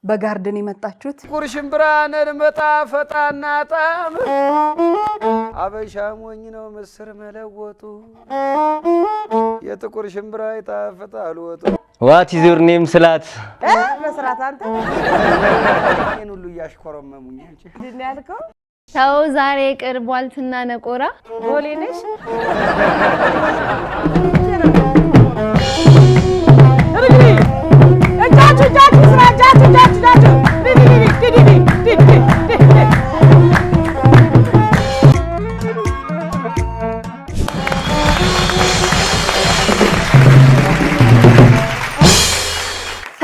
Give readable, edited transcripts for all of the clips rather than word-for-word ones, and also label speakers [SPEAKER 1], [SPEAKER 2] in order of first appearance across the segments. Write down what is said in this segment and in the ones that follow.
[SPEAKER 1] በጋርደን የመጣችሁት
[SPEAKER 2] ቁርሽምብራነን መጣ ፈጣና ጣም አበሻ ሞኝ ነው ምስር መለወጡ የጥቁር ሽምብራ ይጣፍጣል ወጡ
[SPEAKER 3] What is your name ስላት
[SPEAKER 4] መስራት አንተ
[SPEAKER 2] እኔን ሁሉ ያሽኮረመሙኝ አንቺ
[SPEAKER 4] እንዴ ያልከው
[SPEAKER 5] ታው ዛሬ ቅርቧልትና ነቆራ
[SPEAKER 4] ጎሌ ነሽ እጃችሁ ስራጃችሁ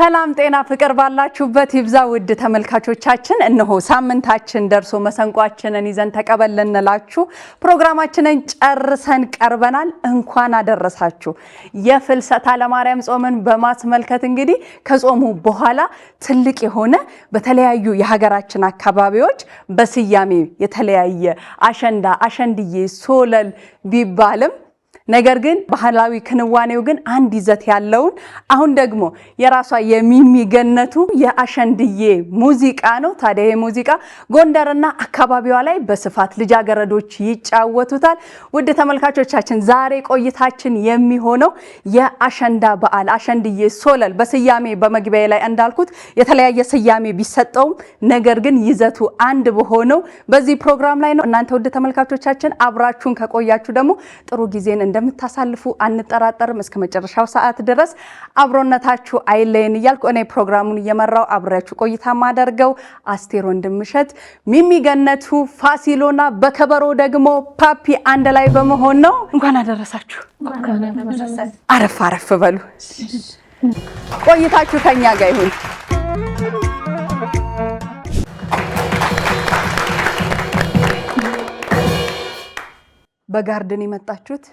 [SPEAKER 1] ሰላም ጤና ፍቅር ባላችሁበት ይብዛ ውድ ተመልካቾቻችን እነሆ ሳምንታችን ደርሶ መሰንቋችንን ይዘን ተቀበልንላችሁ ፕሮግራማችንን ጨርሰን ቀርበናል እንኳን አደረሳችሁ የፍልሰታ ለማርያም ጾምን በማስመልከት እንግዲህ ከጾሙ በኋላ ትልቅ የሆነ በተለያዩ የሀገራችን አካባቢዎች በስያሜ የተለያየ አሸንዳ አሸንድዬ ሶለል ቢባልም ነገር ግን ባህላዊ ክንዋኔው ግን አንድ ይዘት ያለውን አሁን ደግሞ የራሷ የሚገነቱ የአሸንድዬ ሙዚቃ ነው ታዲያ የሙዚቃ ጎንደርና አካባቢዋ ላይ በስፋት ልጃገረዶች ይጫወቱታል ውድ ተመልካቾቻችን ዛሬ ቆይታችን የሚሆነው የአሸንዳ በዓል አሸንድዬ ሶለል በስያሜ በመግቢያ ላይ እንዳልኩት የተለያየ ስያሜ ቢሰጠውም ነገር ግን ይዘቱ አንድ በሆነው በዚህ ፕሮግራም ላይ ነው እናንተ ውድ ተመልካቾቻችን አብራችሁን ከቆያችሁ ደግሞ ጥሩ ጊዜን እንደምታሳልፉ አንጠራጠርም እስከ መጨረሻው ሰዓት ድረስ አብሮነታችሁ አይለየን ይያልኩ እኔ ፕሮግራሙን እየመራው አብራችሁ ቆይታ ማደርገው አስቴር ወንድምሸት ሚሚገነቱ ፋሲሎና በከበሮ ደግሞ ፓፒ አንድ ላይ በመሆን ነው እንኳን አደረሳችሁ አረፍ አረፍ በሉ ቆይታችሁ ከኛ ጋር ይሁን በጋርደን የመጣችሁት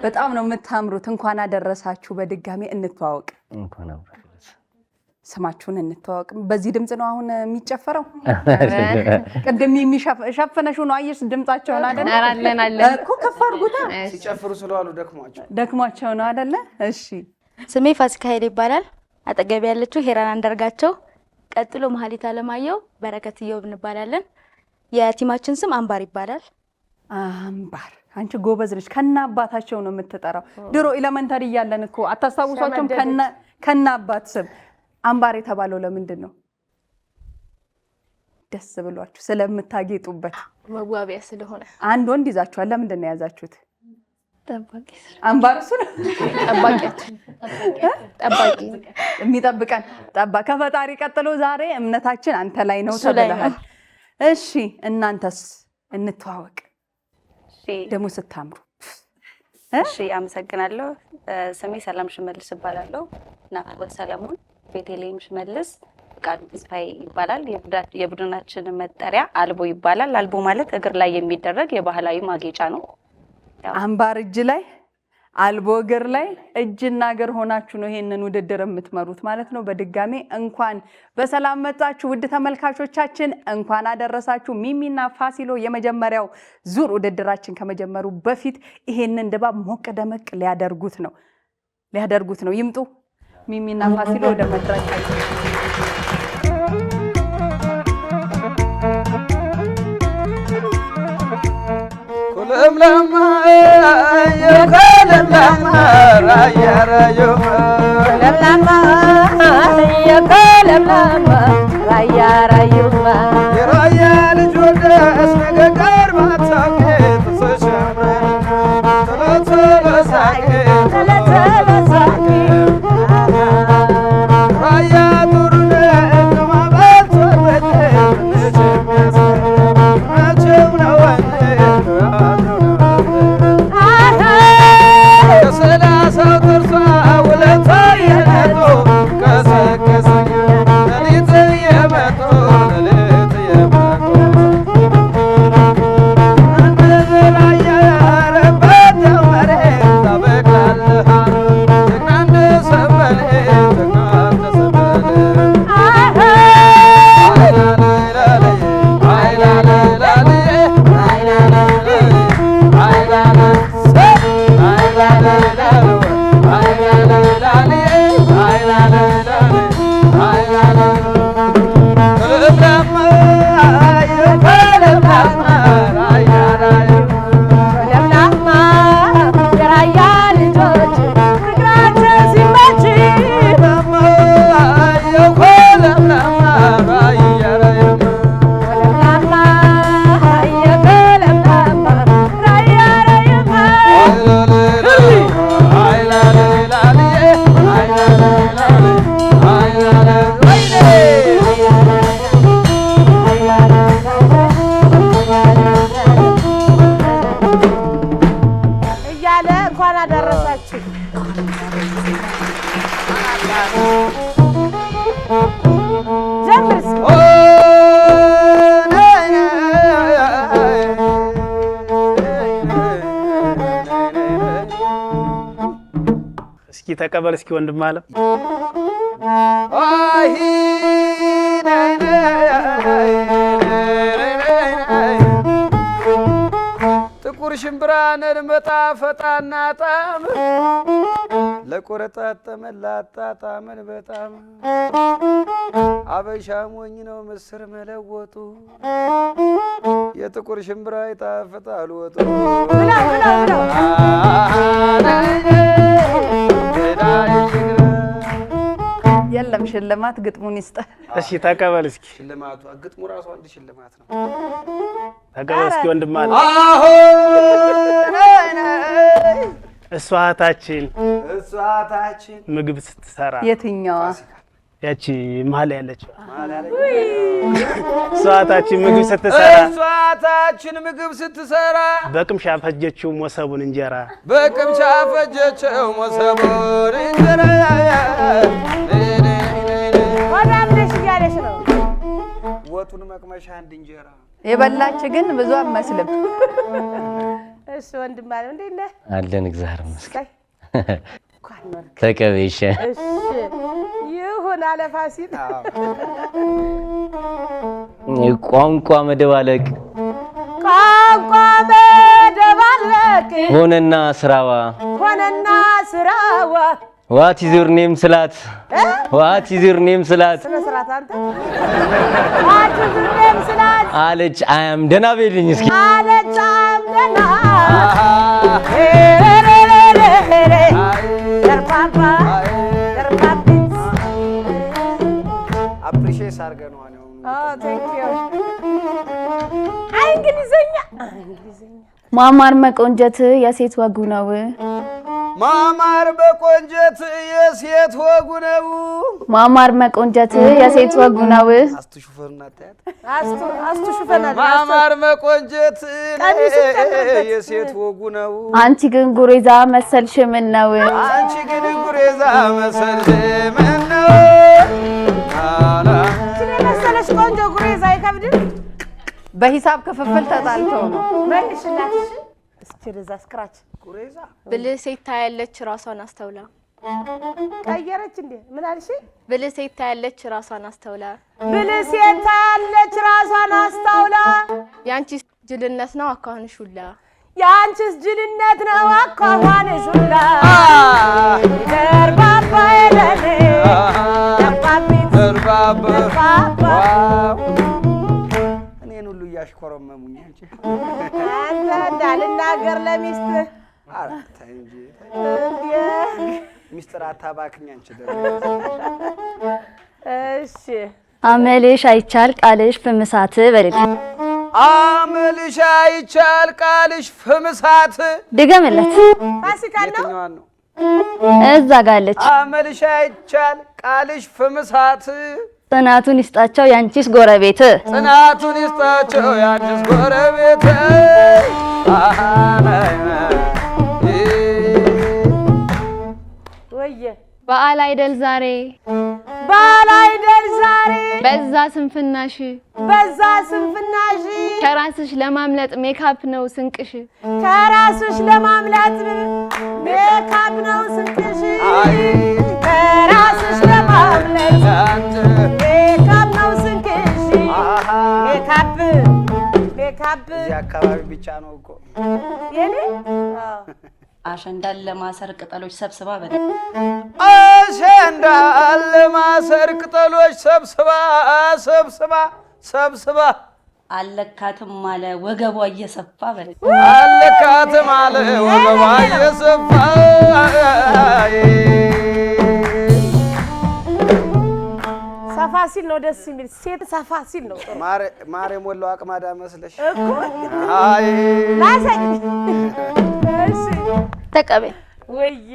[SPEAKER 1] በጣም ነው የምታምሩት እንኳን አደረሳችሁ በድጋሚ እንተዋወቅ
[SPEAKER 3] እንኳን አብረን
[SPEAKER 1] ስማችሁን እንተዋወቅ በዚህ ድምጽ ነው አሁን የሚጨፈረው ቀደም የሚሸፈነሽ ነው አየሽ ድምጻቸው ነው አይደል
[SPEAKER 5] አራለናል
[SPEAKER 1] እኮ ከፍ አድርጉታ
[SPEAKER 2] ሲጨፍሩ ስለዋሉ
[SPEAKER 1] ደክሟቸው ነው አይደለ እሺ
[SPEAKER 6] ስሜ ፋሲካ ኃይሌ ይባላል አጠገብ ያለችው ሄራን አንደርጋቸው ቀጥሎ መሐሊት አለማየሁ በረከት ይወብ እንባላለን የቲማችን ስም አንባር ይባላል
[SPEAKER 1] አንባር አንቺ ጎበዝ ነሽ ከና አባታቸው ነው የምትጠራው ድሮ ኤሌመንታሪ ያለን እኮ አታስታውሷቸውም ከና አባት ስም አንባር የተባለው ለምንድን ነው ደስ ብሏችሁ ስለምታጌጡበት
[SPEAKER 5] መዋቢያ ስለሆነ
[SPEAKER 1] አንድ ወንድ ይዛችኋል ለምንድን ነው ያዛችሁት
[SPEAKER 5] ጠባቂ
[SPEAKER 1] አንባር እሱ ነው
[SPEAKER 5] ጠባቂ
[SPEAKER 1] የሚጠብቀን ከፈጣሪ ቀጥሎ ዛሬ እምነታችን አንተ ላይ ነው ተብለሃል እሺ እናንተስ እንተዋወቅ ደሞ ስታምሩ
[SPEAKER 6] እሺ አመሰግናለሁ ስሜ ሰላም ሽመልስ ይባላል ናፍቆት ሰለሞን ቤተልሔም ሽመልስ ቃል ተስፋዬ ይባላል የቡድናችን መጠሪያ አልቦ ይባላል አልቦ ማለት እግር ላይ የሚደረግ የባህላዊ ማጌጫ ነው
[SPEAKER 1] አንባር እጅ ላይ አልቦ እግር ላይ እጅና እግር ሆናችሁ ነው ይሄንን ውድድር የምትመሩት ማለት ነው በድጋሚ እንኳን በሰላም መጣችሁ ውድ ተመልካቾቻችን እንኳን አደረሳችሁ ሚሚና ፋሲሎ የመጀመሪያው ዙር ውድድራችን ከመጀመሩ በፊት ይሄንን ድባብ ሞቅ ደመቅ ሊያደርጉት ነው ይምጡ ሚሚና ፋሲሎ ወደ መድረካቸው
[SPEAKER 2] ለምለማ የከለምለማ ራያራዩ
[SPEAKER 4] ለምለማ የከለምለማ ራያራዩ
[SPEAKER 2] የራያ ልጅ ወደስ ነገጋር ማታውቂ ተሰሻምረ ተለተለሳቂ ራያ ጡርነ ከማበል ተወደ መቼም ነው ከሰላሳው ጥርሷ ውለታ የመጡ ከሰከሰኝ ሌሊት የመጡ ሌሊት ተቀበል እስኪ ወንድም አለ አይ ጥቁር ሽምብራን መጣፈጣና ጣም ለቆረጣጠመላት ጣጣምን በጣም አበሻ ሞኝ ነው ምስር መለወጡ የጥቁር ሽምብራ ይጣፍጣል ወጡ
[SPEAKER 1] የለም ሽልማት ግጥሙን ይስጥ
[SPEAKER 2] እሺ ተቀበል እስኪ
[SPEAKER 7] ሽልማቱ ግጥሙ ራሱ አንድ ሽልማት ነው
[SPEAKER 2] ተቀበል እስኪ ወንድም አለ እሷታችን ምግብ ስትሰራ
[SPEAKER 1] የትኛዋ
[SPEAKER 2] ያቺ መሀል ያለችው እሷታችን ምግብ ስትሰራ በቅምሻ ፈጀችው ሞሰቡን እንጀራ
[SPEAKER 4] ወዳም ነሽ እያለሽ ነው
[SPEAKER 7] ወጡን መቅመሻ አንድ እንጀራ
[SPEAKER 1] የበላች ግን ብዙ አመስልም
[SPEAKER 4] እሺ ወንድም አለ እንዴ ነህ
[SPEAKER 3] አለን እግዚአብሔር ይመስገን ተቀበይሽ
[SPEAKER 4] እሺ ይሁን አለ ፋሲል
[SPEAKER 3] ቋንቋ መደባለቅ ሆነና ስራዋ What is your name ስላት What is your name ስላት
[SPEAKER 4] ስነ ስርዓት አንተ What is your name ስላት
[SPEAKER 3] አለች I am ደህና በልኝ እስኪ
[SPEAKER 4] አለች I am ደህና ደርፓፓ
[SPEAKER 7] አፕሪሺየት አድርገነው ነው
[SPEAKER 4] thank you እንግሊዘኛ
[SPEAKER 5] ማማር መቆንጀት የሴት ወጉ ነው
[SPEAKER 7] ማማር በቆንጀት የሴት ወጉ ነው
[SPEAKER 5] ማማር መቆንጀት የሴት ወጉ ነው
[SPEAKER 7] አስቱ ሹፈርና ታያት
[SPEAKER 4] አስቱ ሹፈርና
[SPEAKER 7] ማማር መቆንጀት የሴት ወጉ ነው
[SPEAKER 5] አንቺ ግን ጉሬዛ መሰልሽ ምን ነው
[SPEAKER 7] አንቺ ግን ጉሬዛ መሰልሽ ምን ነው አላ
[SPEAKER 4] ስለመሰለሽ ቆንጆ ጉሬዛ አይከብድም
[SPEAKER 1] በሂሳብ ክፍፍል ተጣልተው ነው
[SPEAKER 4] መልሽላትሽ እስኪ ለዛ ስክራች
[SPEAKER 7] ጉሬዛ
[SPEAKER 5] ብልህ ሴት ታያለች ራሷን አስተውላ
[SPEAKER 4] ቀየረች እንዴ ምን አልሽ
[SPEAKER 5] ብልህ ሴት ታያለች ራሷን አስተውላ
[SPEAKER 4] ብልህ ሴት ታያለች ራሷን አስተውላ
[SPEAKER 5] ያንቺስ ጅልነት ነው አኳኋንሽ ሁላ
[SPEAKER 4] ያንቺስ ጅልነት ነው አኳኋንሽ ሁላ ደርባባ የለኔ ደርባባ
[SPEAKER 7] ያሽኮረመሙኝ አንቺ
[SPEAKER 4] አንተ እንዳልናገር ለሚስት
[SPEAKER 7] አራታ እንጂ ሚስተር አታባክኝ አንቺ ደግሞ
[SPEAKER 4] እሺ
[SPEAKER 5] አመልሽ አይቻል ቃልሽ ፍምሳት በልልኝ
[SPEAKER 7] አመልሽ አይቻል ቃልሽ ፍምሳት
[SPEAKER 5] ድገምለት
[SPEAKER 4] ፋሲካ ነው
[SPEAKER 5] እዛ ጋለች
[SPEAKER 7] አመልሽ አይቻል ቃልሽ ፍምሳት
[SPEAKER 5] ጽናቱን ይስጣቸው ያንቺስ ጎረቤት
[SPEAKER 7] ጽናቱን ይስጣቸው ያንቺስ ጎረቤት
[SPEAKER 4] ወየ
[SPEAKER 5] በዓል አይደል ዛሬ በዛ ስንፍናሽ ከራስሽ ለማምለጥ ሜካፕ ነው ስንቅሽ
[SPEAKER 4] ከራስሽ ለማምለጥ ሜካፕ ነው ስንቅሽ ከራስሽ ለማምለጥ ሜካፕ ነው ስንቅሽ ሜካፕ
[SPEAKER 7] እዚህ አካባቢ ብቻ ነው እኮ
[SPEAKER 4] የኔ
[SPEAKER 6] አሸንዳን ለማሰር ቅጠሎች ሰብስባ በለ
[SPEAKER 7] አሸንዳን ለማሰር ቅጠሎች ሰብስባ
[SPEAKER 6] አለካትም አለ ወገቧ እየሰፋ በለ
[SPEAKER 7] አለካትም አለ ወገቧ እየሰፋ
[SPEAKER 4] ሰፋ ሲል ነው ደስ የሚል ሴት ሰፋ ሲል ነው
[SPEAKER 7] ማሬ ሞላው አቅማዳ መስለሽ
[SPEAKER 4] እኮ አይ ላሰኝ እሺ
[SPEAKER 5] ተቀበል
[SPEAKER 4] ወይዬ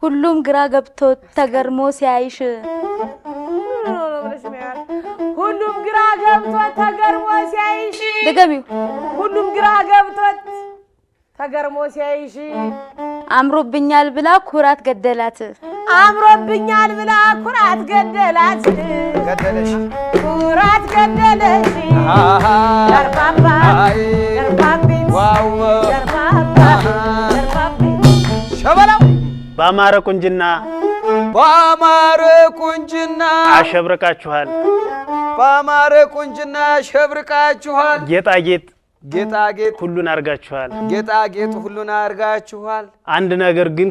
[SPEAKER 5] ሁሉም ግራ ገብቶ ተገርሞ ሲያይሽ
[SPEAKER 4] ሁሉም ግራ ገብቶ ተገርሞ ሲያይሽ
[SPEAKER 5] ድገሚው
[SPEAKER 4] ሁሉም ግራ ገብቶ ተገርሞ ሲያይሽ
[SPEAKER 5] አምሮብኛል ብላ ኩራት ገደላት
[SPEAKER 4] አምሮብኛል ብላ ኩራት ገደላት
[SPEAKER 7] ገደለሽ
[SPEAKER 4] ኩራት ገደለሽ ደርባባ ዋው ደርባባ
[SPEAKER 7] ሸበላው
[SPEAKER 2] ባማረ ቁንጅና አሸብርቃችኋል
[SPEAKER 7] ባማረ ቁንጅና አሸብርቃችኋል ጌጣጌጥ
[SPEAKER 2] ሁሉን አርጋችኋል አንድ ነገር ግን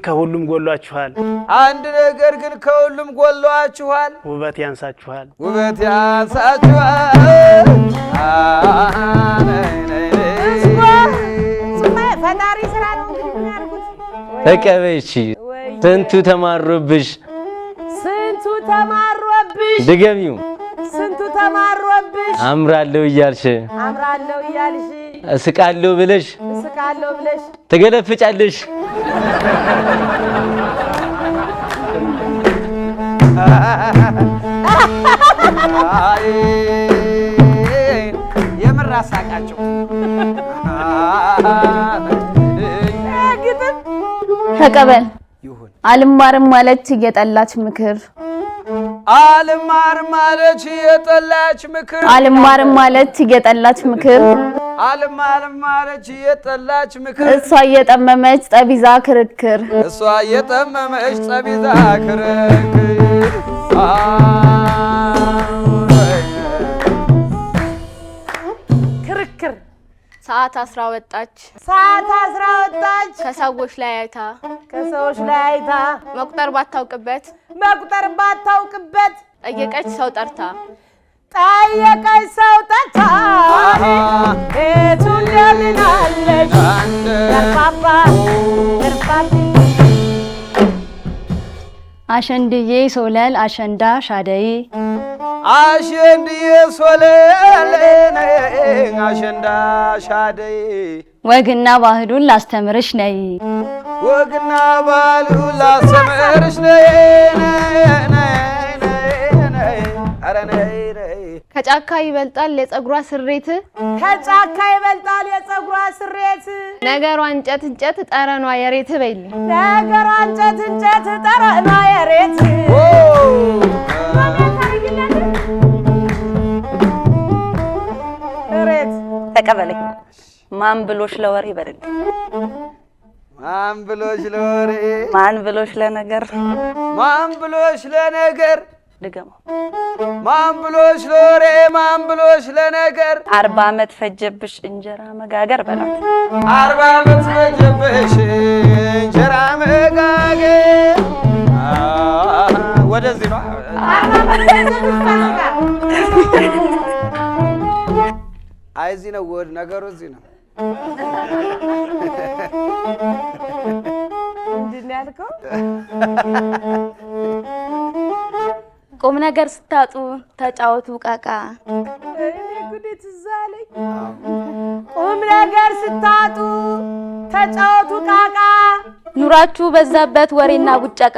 [SPEAKER 2] ከሁሉም ጎሏችኋል ውበት ያንሳችኋል
[SPEAKER 4] ፈጣሪ ስራ ነው የሚያርጉት
[SPEAKER 3] ተቀበይቺ ስንቱ ተማሮብሽ ድገሚው
[SPEAKER 4] ስንቱ ተማሮብሽ
[SPEAKER 3] አምራለሁ እያልሽ እስቃለሁ ብለሽ ትገለፍጫለሽ
[SPEAKER 7] የምራሳቃቸው
[SPEAKER 5] ተቀበል አልማርም ማለት እየጠላች ምክር
[SPEAKER 7] አልማርም ማለት እየጠላች ምክር
[SPEAKER 5] እሷ እየጠመመች ጠቢዛ ክርክር
[SPEAKER 8] ሰዓት አስራ ወጣች ከሰዎች ላይ አይታ መቁጠር ባታውቅበት ጠየቀች ሰው ጠርታ
[SPEAKER 4] ቤቱን ለምናለች
[SPEAKER 5] አሸንድዬ ሶለል አሸንዳ ሻደይ
[SPEAKER 7] አሸንዳ ሻደይ
[SPEAKER 5] ወግና ባህሉን ላስተምርሽ ነይ ከጫካ ይበልጣል የጸጉሯ ስሬት ነገሯ እንጨት ጠረኗ የሬት በይልኝ
[SPEAKER 6] ተቀበለኝ ማን ብሎሽ ለወሬ በልልኝ ማን ብሎሽ ለነገር ድገመው
[SPEAKER 7] ማን ብሎሽ ለነገር
[SPEAKER 6] 40 ዓመት ፈጀብሽ እንጀራ መጋገር በላት
[SPEAKER 7] 40 ዓመት ፈጀብሽ እንጀራ መጋገር ወደዚህ ነው አይዚ ነው ወድ ነገሩ እዚህ ነው
[SPEAKER 4] ምንድን ያልከው
[SPEAKER 5] ቁም ነገር ስታጡ ተጫወቱ ቃቃ
[SPEAKER 4] እኔ ጉዲት ዛለኝ ቁም ነገር ስታጡ ተጫወቱ ቃቃ
[SPEAKER 5] ኑራችሁ በዛበት ወሬና ቡጨቃ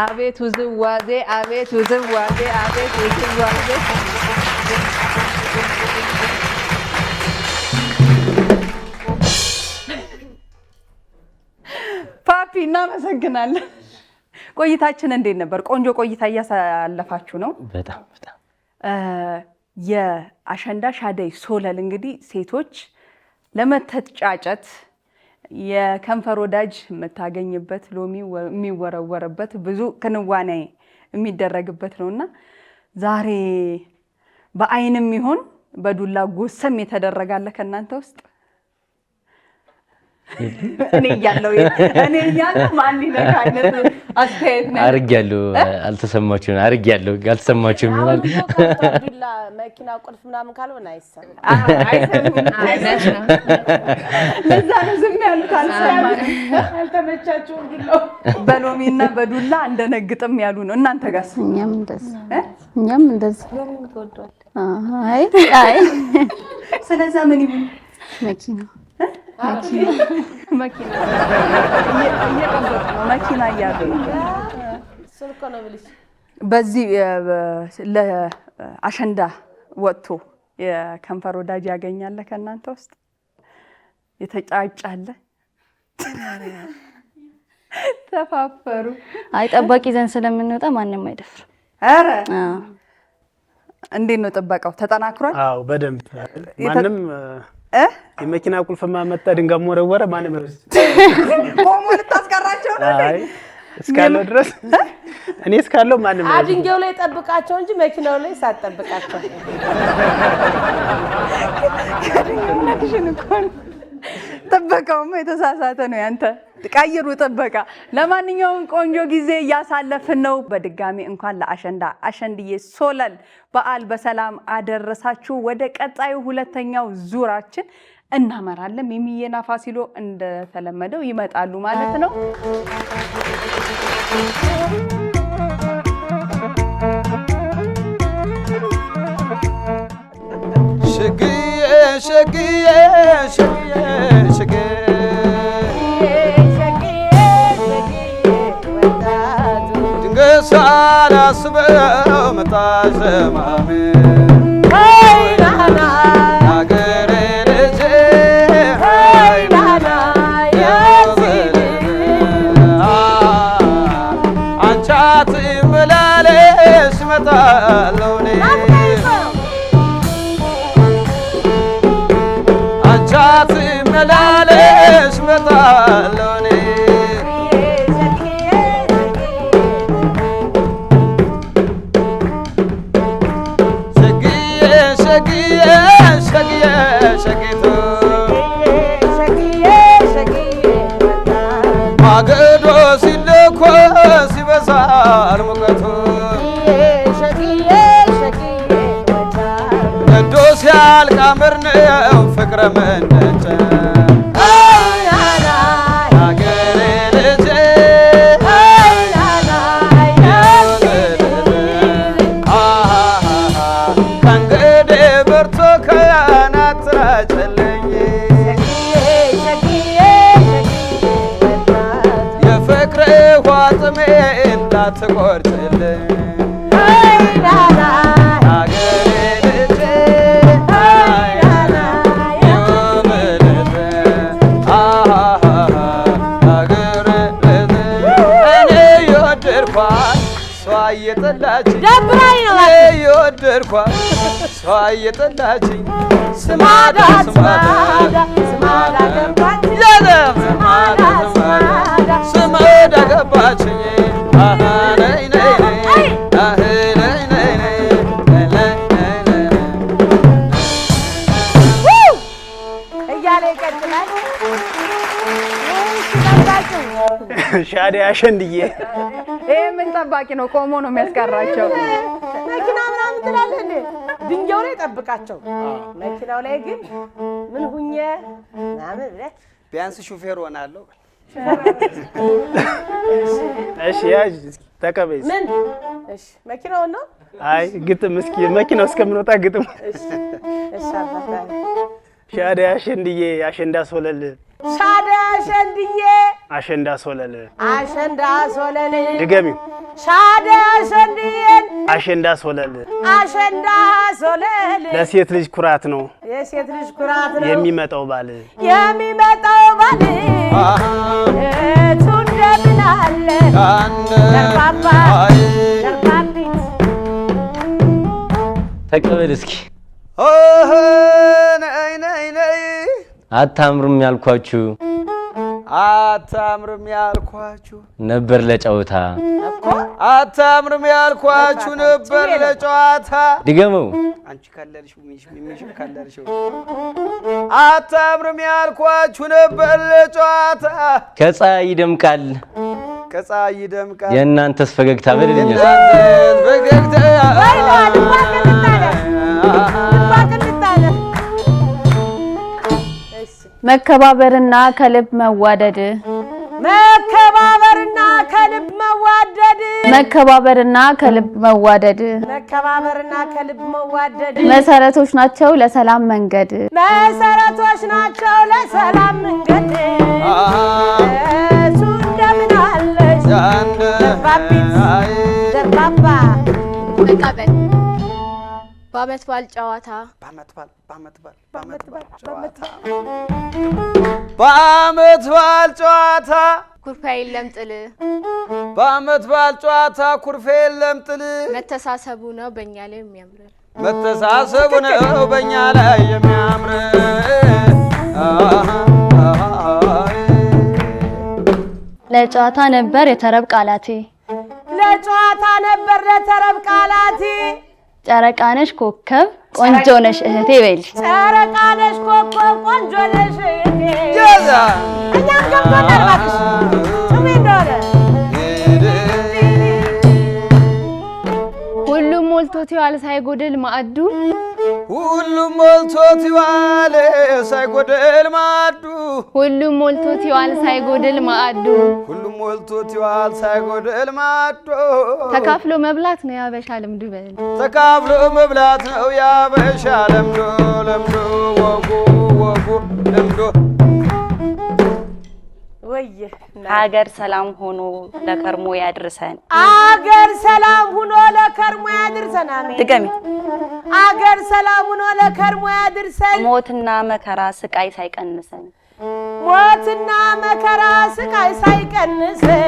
[SPEAKER 1] አቤት ውዝዋዜ አቤት ውዝዋዜ አቤት ውዝዋዜ ፓፒ እናመሰግናለን። ቆይታችን እንዴት ነበር? ቆንጆ ቆይታ እያሳለፋችሁ ነው።
[SPEAKER 3] በጣም በጣም
[SPEAKER 1] የአሸንዳ ሻደይ ሶለል እንግዲህ ሴቶች ለመተጫጨት የከንፈር ወዳጅ የምታገኝበት ሎሚ የሚወረወርበት ብዙ ክንዋኔ የሚደረግበት ነውና ዛሬ በአይንም ይሁን በዱላ ጎሰም የተደረጋለ ከናንተ ውስጥ እኔ እያለሁ ማን ሊነካ አይነት አስተያየት ነው
[SPEAKER 3] አርጊያለሁ። አልተሰማችሁም? አርጊያለሁ አልተሰማችሁም? ይላል
[SPEAKER 4] ዱላ መኪና ቁልፍ ምናምን ካልሆነ አይሰማም።
[SPEAKER 1] ለዛ ነው ዝም ያሉት። አልተመቻቸውም። ዱላው በሎሚና በዱላ እንደነግጥም ያሉ ነው። እናንተ ጋርስ?
[SPEAKER 5] እኛም እንደዚህ አይ
[SPEAKER 1] ስለዛ ምን ይሁን
[SPEAKER 5] መኪና
[SPEAKER 1] መኪና እያሉ
[SPEAKER 4] ስልኮ ነው ብልሽ
[SPEAKER 1] በዚህ ለአሸንዳ ወጥቶ የከንፈር ወዳጅ ያገኛለ ከእናንተ ውስጥ የተጫጫለ ተፋፈሩ።
[SPEAKER 5] አይ ጠባቂ ዘን ስለምንወጣ ማንንም አይደፍር።
[SPEAKER 1] አረ እንዴት ነው ጥበቃው? ተጠናክሯል?
[SPEAKER 2] አዎ በደንብ ማንም የመኪና ቁልፍማ መጣ ድንጋይ ወረወረ ማንም ረስ
[SPEAKER 1] ቆሞ ልታስቀራቸው ነው።
[SPEAKER 2] አይ እስካለው ድረስ እኔ እስካለው ማንም
[SPEAKER 4] አድንጋው ላይ ጠብቃቸው እንጂ መኪናው ላይ ሳትጠብቃቸው
[SPEAKER 1] ጥበቃውማ የተሳሳተ ነው ያንተ። ቀይሩ ጥበቃ። ለማንኛውም ቆንጆ ጊዜ እያሳለፍን ነው። በድጋሚ እንኳን ለአሸንዳ አሸንድዬ ሶለል በዓል በሰላም አደረሳችሁ። ወደ ቀጣዩ ሁለተኛው ዙራችን እናመራለን። ሚሚዬና ፋሲሎ እንደተለመደው ይመጣሉ ማለት ነው።
[SPEAKER 7] ሸግዬ ሸግዬ ሸግዬ ሸግዬ ድንገት ሳላስበው መጣሽ ዘማሜ ሸግዬ ሸግዬ ሸጊቱ ማገዶ ሲለኮስ ይበዛል ሙቀቱ ነዶ ሲያልቅ አምር ነው ፍቅረ መንደጨ አገሬ ልጄ ከእንግዲህ በርቶ ከናትራጨለኝ የፍቅር ዋጥሜ እንዳትቆርጭልኝ አገሬ ልጄ አገሬ ልጄ እኔ የወደድኳት እሷ እየጠላችኝ የወደድኳት እሷ እየጠላችኝ ስማዳ ስማዳ ስማዳ ገባችኝ ስማዳ ገባችኝ ነይ ነይ ነይ ነይ ነይ
[SPEAKER 4] እያለ ይቀጥላል።
[SPEAKER 2] ሻዴ አሸንድዬ
[SPEAKER 1] ይሄ ምን ጠባቂ ነው? ቆሞ ነው የሚያስቀራቸው።
[SPEAKER 4] መኪና ምናምን ትላለህ እንዴ? ድንጋዩ ላይ ጠብቃቸው። መኪናው ላይ ግን ምን ሁኜ ምናምን ብለህ
[SPEAKER 7] ቢያንስ ሹፌር ሆናለሁ።
[SPEAKER 2] እሺ ያዥ ተቀበይ።
[SPEAKER 4] ምን እሺ መኪናውን ነው?
[SPEAKER 2] አይ ግጥም እስኪ መኪናው እስከምንወጣ ግጥም።
[SPEAKER 4] እሺ እሺ አባታ
[SPEAKER 2] ሻዴ አሸንድዬ አሸንዳ ሶለል
[SPEAKER 4] ሻዴ አሸንድዬ
[SPEAKER 2] አሸንዳ ሶለል
[SPEAKER 4] አሸንዳ ሶለል
[SPEAKER 2] ድገሚው
[SPEAKER 4] ሻዴ አሸንድዬን
[SPEAKER 2] አሸንዳ ሶለል
[SPEAKER 4] አሸንዳ ሶለል
[SPEAKER 2] ለሴት ልጅ ኩራት ነው
[SPEAKER 4] የሴት ልጅ ኩራት ነው
[SPEAKER 2] የሚመጣው ባል
[SPEAKER 4] እቱ እንደምን አለ ደርባባ ደርባቢት
[SPEAKER 3] ተቀበል እስኪ
[SPEAKER 7] ነይ ነይ ነይ
[SPEAKER 3] አታምሩም ያልኳችሁ
[SPEAKER 7] አታምርም ያልኳችሁ
[SPEAKER 3] ነበር ለጨዋታ
[SPEAKER 7] አታምርም ያልኳችሁ ነበር ለጨዋታ
[SPEAKER 3] ድገመው
[SPEAKER 7] አንቺ ካለልሽው ሚሽም ካለልሽው አታምርም ያልኳችሁ ነበር ለጨዋታ
[SPEAKER 3] ከፀሐይ ይደምቃል
[SPEAKER 7] ከፀሐይ ይደምቃል
[SPEAKER 3] የእናንተስ ፈገግታ በልልኝ
[SPEAKER 7] የእናንተስ ፈገግታ
[SPEAKER 5] መከባበርና ከልብ መዋደድ
[SPEAKER 4] መከባበርና ከልብ መዋደድ
[SPEAKER 5] መከባበርና ከልብ መዋደድ
[SPEAKER 4] መከባበርና ከልብ መዋደድ
[SPEAKER 5] መሰረቶች ናቸው ለሰላም መንገድ
[SPEAKER 4] መሰረቶች ናቸው ለሰላም መንገድ እቱ እንደምን አለሽ ደርባቢት ደርባባ
[SPEAKER 8] መቀበል በዓመት በዓል ጨዋታ
[SPEAKER 7] በዓመት በዓል ጨዋታ
[SPEAKER 8] ኩርፊያ የለም ጥል
[SPEAKER 7] በዓመት በዓል ጨዋታ ኩርፊያ የለም ጥል
[SPEAKER 8] መተሳሰቡ ነው በእኛ ላይ የሚያምር
[SPEAKER 7] መተሳሰቡ ነው በእኛ ላይ የሚያምር
[SPEAKER 5] ለጨዋታ ነበር የተረብ ቃላቴ
[SPEAKER 4] ለጨዋታ ነበር ለተረብ ቃላቴ
[SPEAKER 5] ጨረቃነሽ ኮከብ ቆንጆ ነሽ እህቴ በል
[SPEAKER 4] ጨረቃነሽ ኮከብ ቆንጆ ነሽ እህቴ
[SPEAKER 7] ያዛ
[SPEAKER 4] እኛም ገብቶናል እባክሽ ስሜ እንደሆነ
[SPEAKER 8] ሁሉም ሞልቶት ይዋል ሳይጎድል ማዕዱ
[SPEAKER 7] ሁሉም ሞልቶት ይዋል ሳይጎድል ማዕዱ
[SPEAKER 8] ሁሉም ሞልቶት ይዋል ሳይጎድል ማዕዱ
[SPEAKER 7] ሁሉም ሞልቶት ይዋል ሳይጎድል ማዕዱ
[SPEAKER 8] ተካፍሎ መብላት ነው ያበሻ ልምዱ በል
[SPEAKER 7] ተካፍሎ መብላት ነው ያበሻ ልምዱ ልምዱ ወጉ ልምዱ
[SPEAKER 4] ወየ
[SPEAKER 6] ሀገር ሰላም ሆኖ ለከርሞ ያድርሰን
[SPEAKER 4] አገር ሰላም ሆኖ ለከርሞ ያድርሰን አሜን
[SPEAKER 6] ድገሚ
[SPEAKER 4] አገር ሰላም ሆኖ ለከርሞ ያድርሰን
[SPEAKER 6] ሞትና መከራ ስቃይ ሳይቀንሰን
[SPEAKER 4] ሞትና መከራ ስቃይ ሳይቀንሰን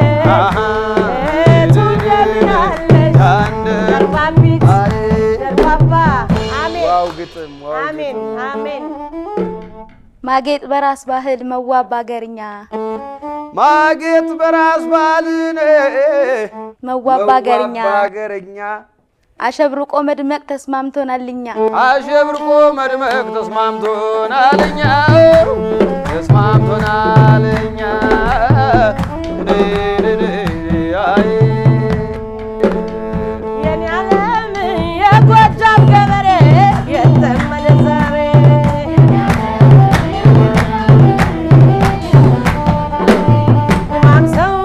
[SPEAKER 4] እቱ እንደምን አለሽ ደርባቢት ደርባባ አሜን
[SPEAKER 7] ዋው ግጥም
[SPEAKER 4] አሜን አሜን
[SPEAKER 6] ማጌጥ በራስ ባህል መዋብ ባገርኛ
[SPEAKER 7] ማጌጥ በራስ ባህል
[SPEAKER 6] መዋብ ባገርኛ
[SPEAKER 5] አሸብርቆ መድመቅ ተስማምቶናልኛ
[SPEAKER 7] አሸብርቆ መድመቅ ተስማምቶናልኛ ተስማምቶናልኛ
[SPEAKER 4] የኔ ዓለም የጎጃም ገበሬ የተመለ ዛሬ ድማም ሰው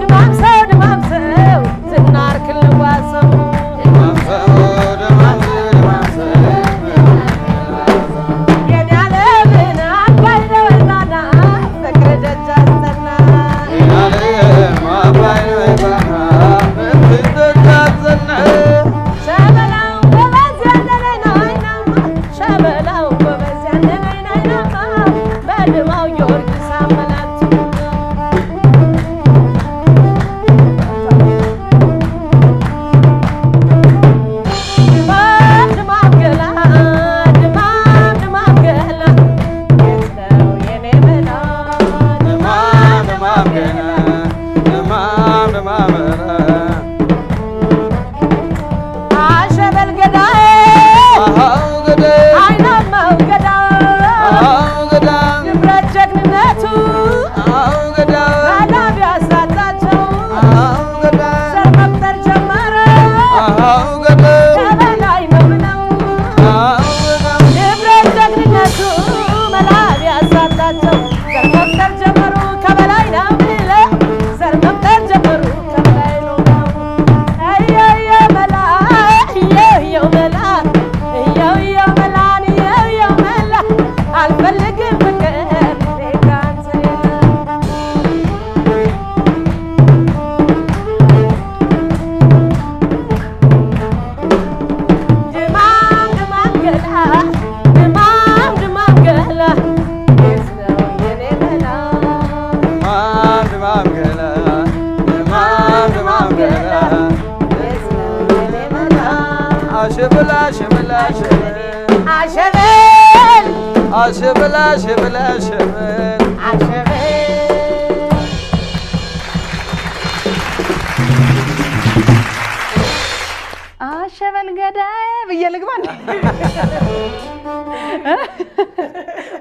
[SPEAKER 4] ድማም ሰው ድማም ሰው ዝናር ክልዋሰው የኔ ዓለምን አባይ ለወላና ፍቅር ደጅ አስጠና ሸበላው ጎበዝ ያለነኝ ናይናማ ሸበላው ጎበዝ ያለነኝ ናይናማ በድማው ጊዮርጊስ አመላቱ ድማም ድማም ገላ ድማም ድማም ገላ የት ነው የኔ መላ ድማም ገላ አሸበል ገዳዬ አይናማው ገዳ ንብረት ጀግንነቱ ሰላም ያሳጣቸው ዘር መቁጠር ጀመረ ከበላይ ነው ብለው ንብረት ጀግንነቱ መላብ ያሳጣቸው ዘር መቁጠር ጀመሩ ከበላይ ነው ብለው ዘር መቁጠር ጀመሩ ከበላይ ነው ብለው እየየ መላ እየየው መላ እየየው መላን እየየው መላ አልፈልግም ፍቅር ካንተ ድማም ድማም ገላ ድማም ድማም ገላ የት ነው የኔ መላ የት ነው የኔ መላ
[SPEAKER 7] አሸበል አሸበል አሸበል
[SPEAKER 4] አሸበል
[SPEAKER 7] አሸበል አሸበል አሸበል
[SPEAKER 4] አሸበል
[SPEAKER 1] አሸበል ገዳይ ብዬ ልግባ እንዴ?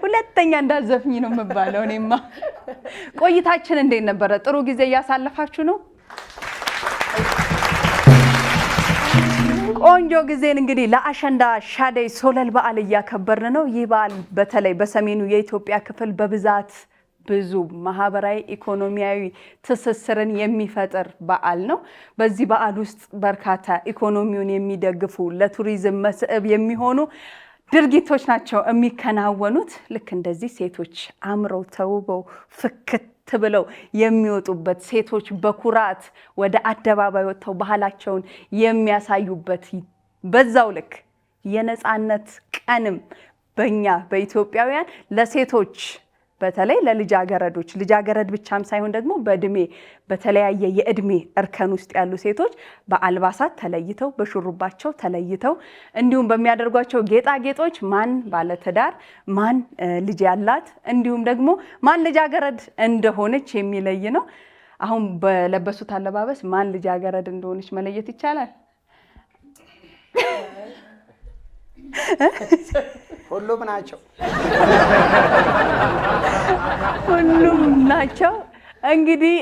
[SPEAKER 1] ሁለተኛ እንዳዘፍኝ ነው የምባለው። እኔማ ቆይታችን እንዴት ነበረ? ጥሩ ጊዜ እያሳለፋችሁ ነው? ቆንጆ ጊዜን እንግዲህ ለአሸንዳ ሻደይ ሶለል በዓል እያከበርን ነው። ይህ በዓል በተለይ በሰሜኑ የኢትዮጵያ ክፍል በብዛት ብዙ ማህበራዊ ኢኮኖሚያዊ ትስስርን የሚፈጥር በዓል ነው። በዚህ በዓል ውስጥ በርካታ ኢኮኖሚውን የሚደግፉ ለቱሪዝም መስህብ የሚሆኑ ድርጊቶች ናቸው የሚከናወኑት። ልክ እንደዚህ ሴቶች አምረው ተውበው ፍክት ብለው የሚወጡበት፣ ሴቶች በኩራት ወደ አደባባይ ወጥተው ባህላቸውን የሚያሳዩበት፣ በዛው ልክ የነፃነት ቀንም በእኛ በኢትዮጵያውያን ለሴቶች በተለይ ለልጃገረዶች ልጃገረድ ብቻም ሳይሆን ደግሞ በእድሜ በተለያየ የእድሜ እርከን ውስጥ ያሉ ሴቶች በአልባሳት ተለይተው በሹሩባቸው ተለይተው እንዲሁም በሚያደርጓቸው ጌጣጌጦች ማን ባለትዳር ማን ልጅ ያላት እንዲሁም ደግሞ ማን ልጃገረድ እንደሆነች የሚለይ ነው። አሁን በለበሱት አለባበስ ማን ልጃገረድ እንደሆነች መለየት ይቻላል?
[SPEAKER 2] ሁሉም ናቸው።
[SPEAKER 1] ሁሉም ናቸው። እንግዲህ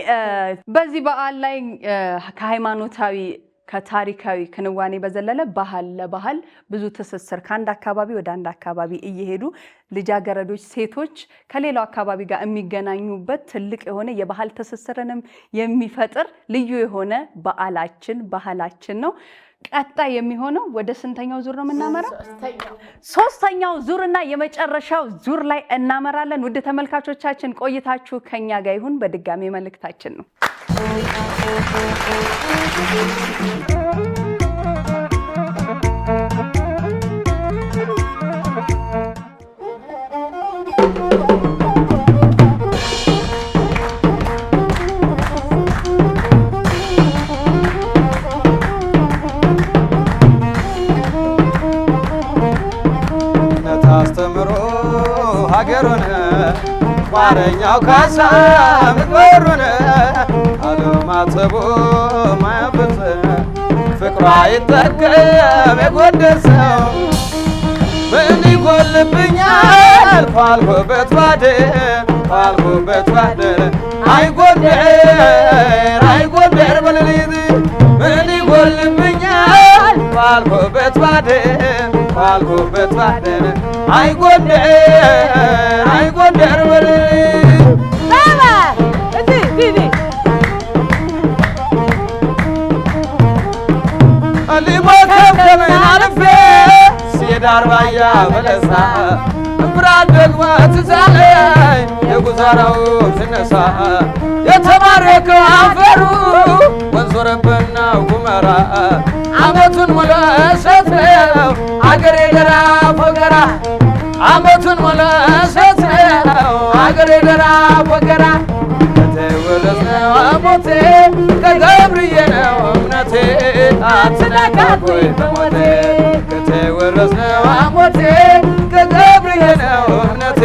[SPEAKER 1] በዚህ በዓል ላይ ከሃይማኖታዊ ከታሪካዊ ክንዋኔ በዘለለ ባህል ለባህል ብዙ ትስስር ከአንድ አካባቢ ወደ አንድ አካባቢ እየሄዱ ልጃገረዶች ሴቶች ከሌላው አካባቢ ጋር የሚገናኙበት ትልቅ የሆነ የባህል ትስስርንም የሚፈጥር ልዩ የሆነ ባህላችን ነው። ቀጣይ የሚሆነው ወደ ስንተኛው ዙር ነው የምናመራው? ሶስተኛው ዙርና የመጨረሻው ዙር ላይ እናመራለን። ውድ ተመልካቾቻችን ቆይታችሁ ከኛ ጋር ይሁን። በድጋሚ መልእክታችን ነው።
[SPEAKER 7] አስተምሮ ሀገሩን ቋረኛው ካሳ ምግበሩን አለማተቦ ማያፈጽ ፍቅሯ ባይጠቀም የጎደሰው ምን ይጎልብኛል ኳልኩበት ባደር አይጎደር በሌሊት ምን ይጎልብኛል ኳልኩበት ባደር አይጎደር በሌሊት ሊሞከብከምን አልፌ ሲዳር ባያ በለሳ ብራት ደግማ ትዛለይ የጉዛራው ትነሳ የተባረከው አፈሩ ወንዝ ወረበና ጉመራ አመቱን ሙሉ እሸት ነው አገሬ ደራ ፎገራ አመቱን ሙሉ እሸት ነው አገሬ ደራ ፎገራ ከተወለስነው ሞቴ ከገብርዬ ነው እምነቴ አትነካኩኝ በሞቴ ከተወረስነው ሞቴ ከገብርዬ ነው እምነቴ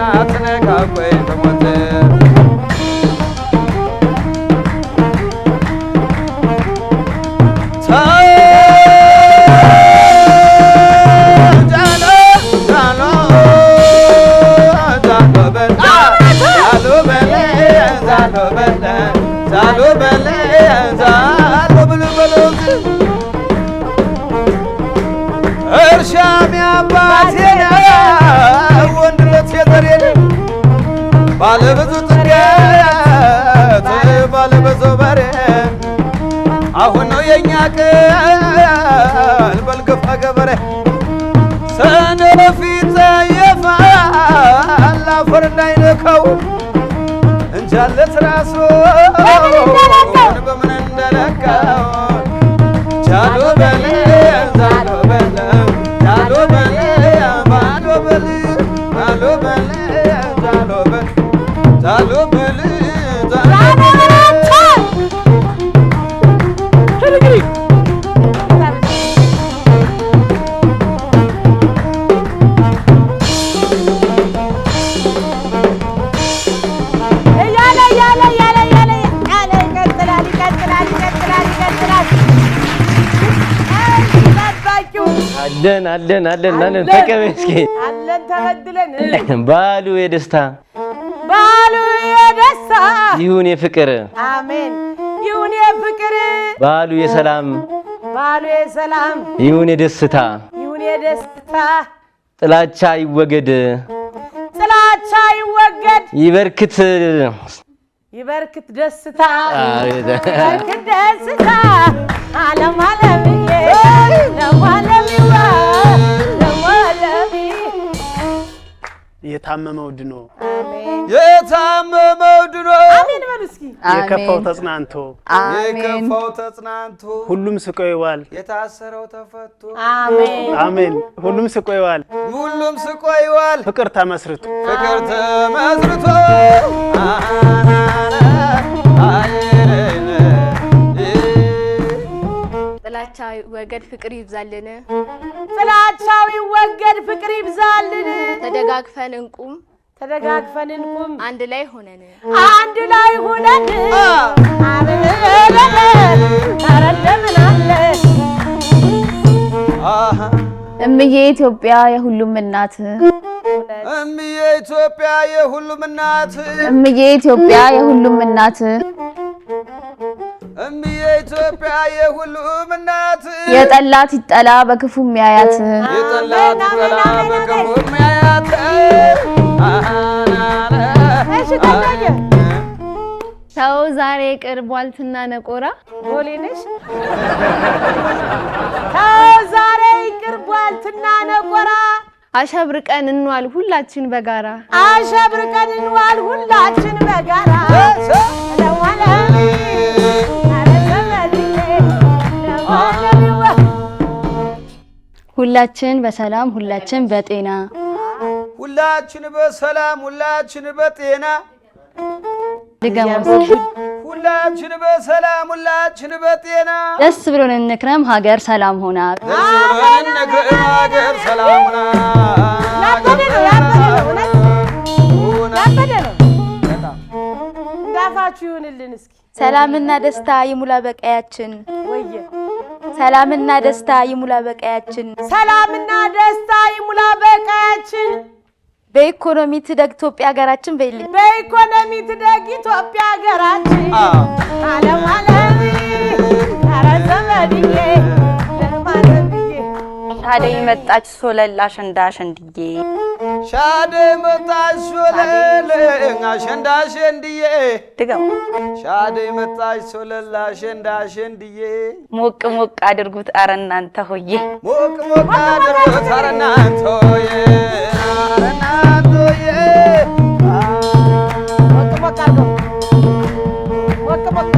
[SPEAKER 7] አትነካኩኝ በሞቴ እርሻም ያባቴ ነው ወንድነት የዘሬን ባለብዙ ጥገት ባለብዙ በሬ አሁን ነው የኛ ቀን በልገፋ ገበሬ ሰነፍ ይጸየፋል አፈር እንዳይነካው እንጃለት ራሱ በምን እንደነካው ቻሎ በለ ዛሎ በለ ቻሎ በለ ባሎ በለ ዛሎ በለ ዛሎ በለ ዛሎ በለ ዛሎ
[SPEAKER 3] አለን ተቀበል እስኪ
[SPEAKER 4] አለን ተበድለን
[SPEAKER 3] ባሉ የደስታ ይሁን የፍቅር
[SPEAKER 4] አሜን ይሁን የፍቅር
[SPEAKER 3] ባሉ የሰላም ይሁን የደስታ ጥላቻ ይወገድ ይበርክት ደስታ ዓለም ዓለምዬ ለማለሚዋ
[SPEAKER 2] የታመመው ድኖ
[SPEAKER 4] አሜን በሉ እስኪ
[SPEAKER 2] የከፋው ተጽናንቶ ሁሉም ስቆ ይዋል
[SPEAKER 7] የታሰረው ተፈቶ
[SPEAKER 2] አሜን ሁሉም ስቆ ይዋል ፍቅር ተመስርቶ
[SPEAKER 8] ጥላቻ ይወገድ ፍቅር ይብዛልን ተደጋግፈን እንቁም አንድ ላይ ሆነን
[SPEAKER 5] እምዬ ኢትዮጵያ የሁሉም እናት
[SPEAKER 7] እምዬ ኢትዮጵያ የሁሉም እናት
[SPEAKER 5] እምዬ ኢትዮጵያ የሁሉም እናት
[SPEAKER 7] እምዬ ኢትዮጵያ የሁሉም እናት
[SPEAKER 5] የጠላት ይጠላ በክፉ የሚያያት
[SPEAKER 7] የጠላት ይጠላ በክፉ የሚያያት
[SPEAKER 8] ሰው ዛሬ ቅርቧልትና ነቆራ
[SPEAKER 4] ቦሌነሽ ሰው ዛሬ ቅርቧልትና ነቆራ
[SPEAKER 8] አሸብርቀን እንዋል ሁላችን በጋራ
[SPEAKER 5] ሁላችን በሰላም ሁላችን በጤና
[SPEAKER 7] ሁላችን በሰላም ሁላችን በጤና ሁላችን በሰላም ሁላችን በጤና
[SPEAKER 5] ደስ ብሎን እንክረም ሀገር ሰላም ሆና
[SPEAKER 7] ሀገር ሰላም ሆና
[SPEAKER 4] እንዳፋችሁ ይሁንልን እስኪ
[SPEAKER 9] ሰላምና ደስታ ይሙላ በቀያችን
[SPEAKER 4] ወየ
[SPEAKER 5] ሰላምና ደስታ ይሙላ በቀያችን
[SPEAKER 4] ሰላምና ደስታ ይሙላ በቀያችን
[SPEAKER 5] በኢኮኖሚ ትደግ ኢትዮጵያ ሀገራችን በይልኝ
[SPEAKER 4] በኢኮኖሚ ትደግ ኢትዮጵያ ሀገራችን ዓለም ዓለም አረዘመድዬ
[SPEAKER 6] ሻደይ መጣች ሶለል አሸንዳ አሸንድዬ
[SPEAKER 7] ሻደይ መጣች ሶለል አሸንዳ አሸንድዬ
[SPEAKER 6] ድገም
[SPEAKER 7] ሻደይ መጣች ሶለል አሸንዳ አሸንድዬ
[SPEAKER 6] ሞቅ ሞቅ አድርጉት ኧረ እናንተ ሆዬ
[SPEAKER 7] ሞቅ ሞቅ አድርጉት ኧረ እናንተ ሆዬ ኧረ እናንተ ሆዬ
[SPEAKER 4] ሞቅ ሞቅ አድርገው ሞቅ ሞቅ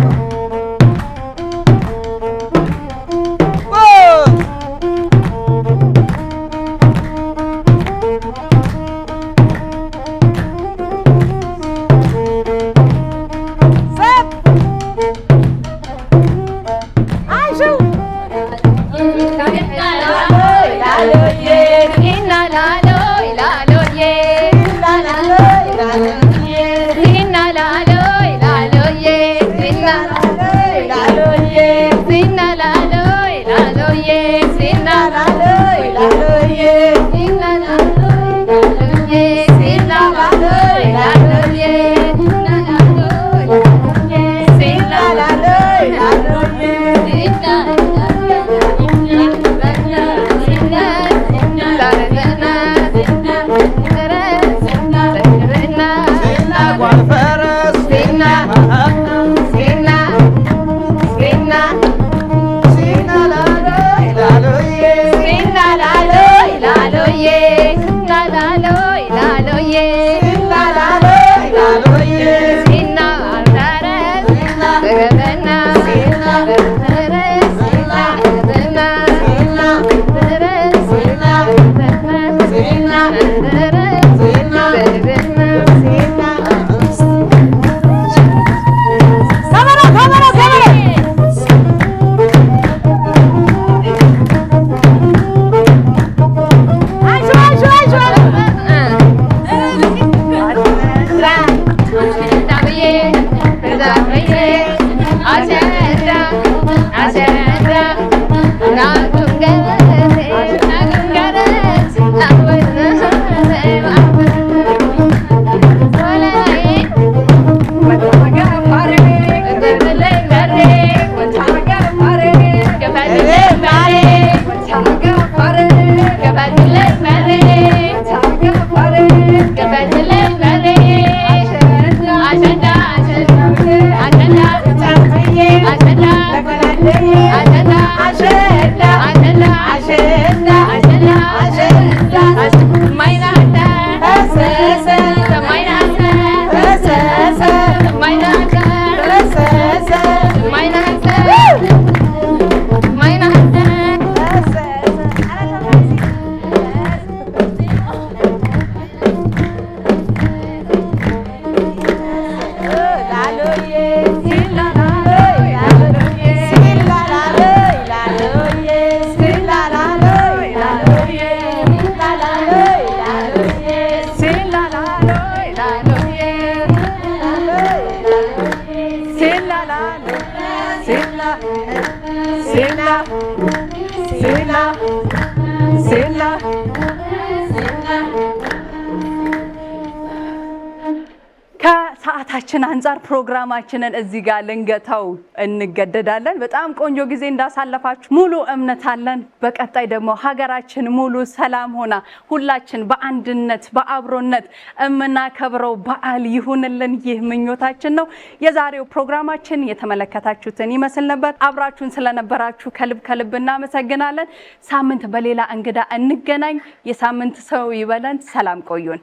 [SPEAKER 1] ከሰዓታችን አንፃር ፕሮግራማችንን እዚህ ጋር ልንገታው እንገደዳለን። በጣም ቆንጆ ጊዜ እንዳሳለፋችሁ ሙሉ እምነት አለን። በቀጣይ ደግሞ ሀገራችን ሙሉ ሰላም ሆና ሁላችን በአንድነት በአብሮነት የምናከብረው በዓል ይሁንልን። ይህ ምኞታችን ነው። የዛሬው ፕሮግራማችን የተመለከታችሁትን ይመስል ነበር። አብራችሁን ስለነበራችሁ ከልብ ከልብ እናመሰግናለን። ሳምንት በሌላ እንግዳ እንገናኝ። የሳምንት ሰው ይበለን። ሰላም ቆዩን።